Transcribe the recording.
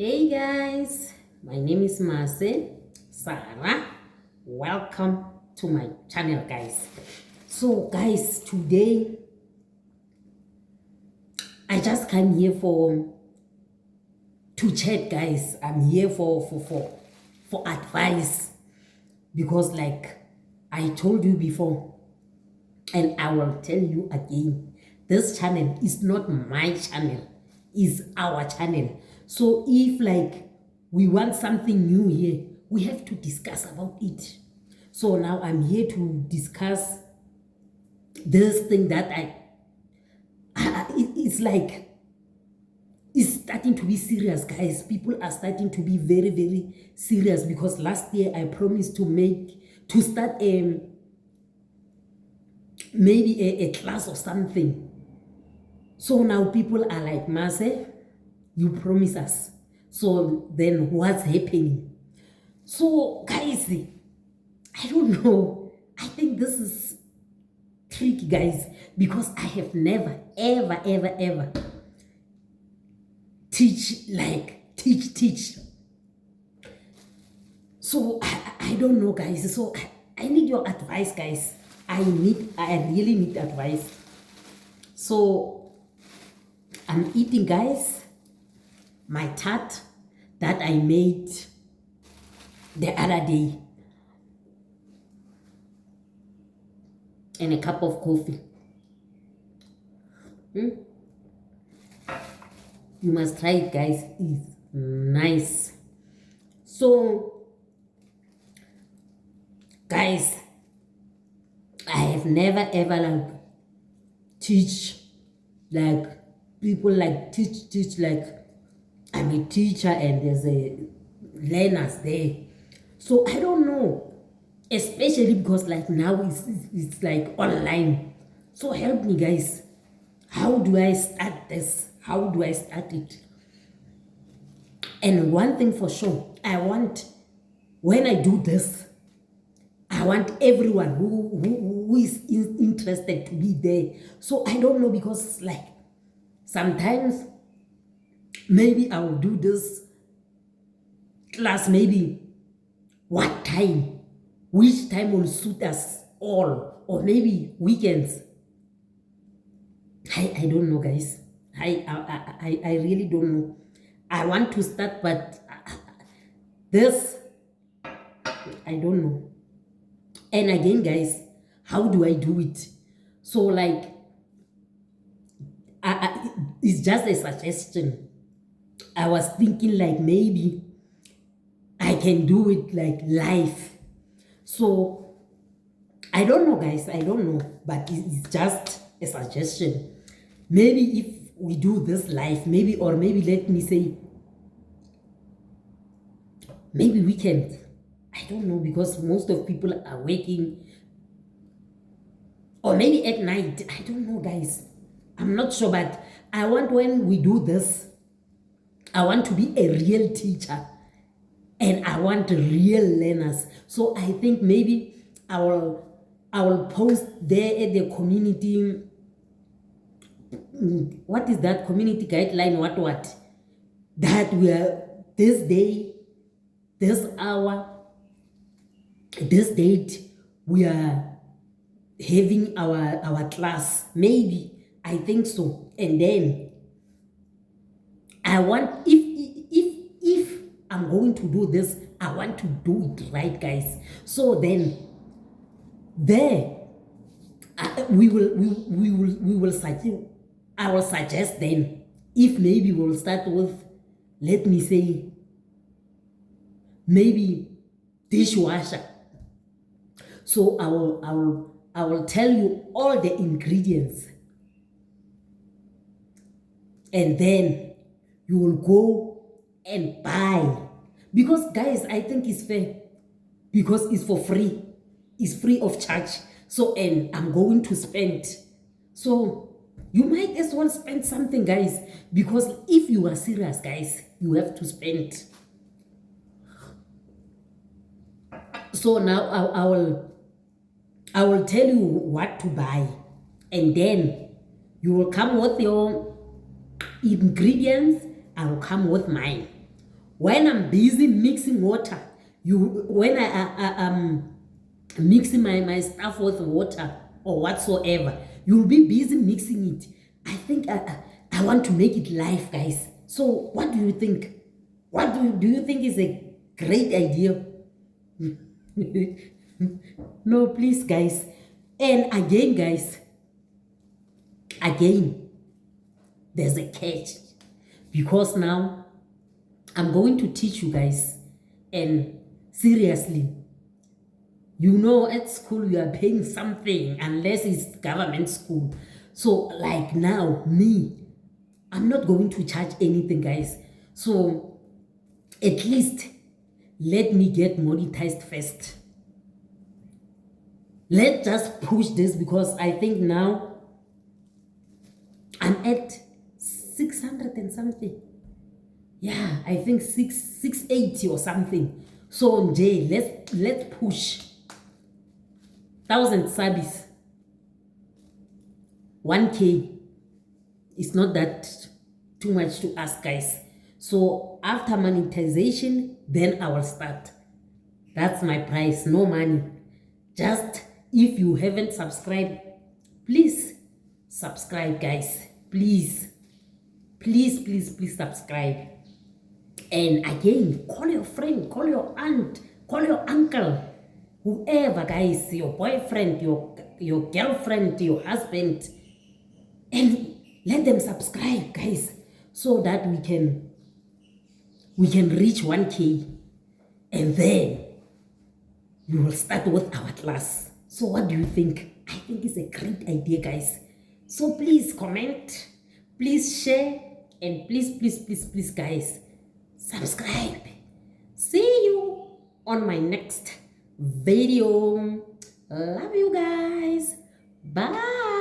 Hey guys, my name is Marce Sarah. Welcome to my channel, guys. So, guys, today I just came here for to chat, guys. I'm here for advice because, like I told you before, and I will tell you again, this channel is not my channel, is our channel. So if like we want something new here, we have to discuss about it. So now I'm here to discuss this thing that it's like it's starting to be serious, guys. People are starting to be very, very serious because last year I promised to start maybe a class or something. So now people are like, Marce, you promise us. So then what's happening? So guys, I don't know. I think this is tricky, guys, because I have never, ever teach. So I don't know, guys. So I need your advice, guys. I really need advice. So I'm eating, guys, my tart that I made the other day and a cup of coffee. You must try it, guys. It's nice. So guys, I have never ever like teach like people like teach like I'm a teacher and there's a learners there. So I don't know, especially because like now it's like online. So help me, guys. How do I start this? How do I start it? And one thing for sure, when I do this, I want everyone who is interested to be there. So I don't know, because like sometimes maybe I will do this class, maybe what time, which time will suit us all, or maybe weekends. I don't know, guys. I really don't know. I want to start, but this, I don't know. And again, guys, how do I do it? So like, it's just a suggestion. I was thinking like maybe I can do it like live. So I don't know, guys. I don't know, but it's just a suggestion. Maybe if we do this live, maybe, or maybe let me say, maybe weekend. I don't know, because most of people are working, or maybe at night. I don't know, guys. I'm not sure, but I want, when we do this, I want to be a real teacher and I want real learners. So I think maybe I will post there at the community. What is that community guideline? What? That we are this day, this hour, this date, we are having our class. Maybe, I think so. And then I want, if I'm going to do this, I want to do it right, guys. So then there we will suggest, I will suggest then, if maybe we'll start with, let me say, maybe dishwasher. So I will tell you all the ingredients, and then you will go and buy. Because guys, I think it's fair, because it's for free, it's free of charge. So, and I'm going to spend, so you might as well spend something, guys, because if you are serious, guys, you have to spend. So now I will tell you what to buy, and then you will come with your ingredients. I will come with mine. When I'm busy mixing water, when I'm mixing my stuff with water or whatsoever, you'll be busy mixing it. I think I want to make it live, guys. So what do you think? What do you think is a great idea? No, please, guys. And again, guys, again, there's a catch, because now I'm going to teach you guys, and seriously, you know, at school you are paying something unless it's government school. So like now, me, I'm not going to charge anything, guys. So at least let me get monetized first. Let's just push this, because I think now I'm at 600 and something. Yeah, I think 680 or something. So Jay, let's push 1,000 subbies. 1K. It's not that too much to ask, guys. So after monetization, then I will start. That's my price. No money. Just if you haven't subscribed, please subscribe, guys. Please, please, please, please subscribe. And again, call your friend, call your aunt, call your uncle, whoever, guys, your boyfriend, your girlfriend, your husband, and let them subscribe, guys, so that we can reach 1K, and then we will start with our class. So what do you think? I think it's a great idea, guys. So please comment, please share, and please, please, please, please, guys, subscribe. See you on my next video. Love you guys. Bye.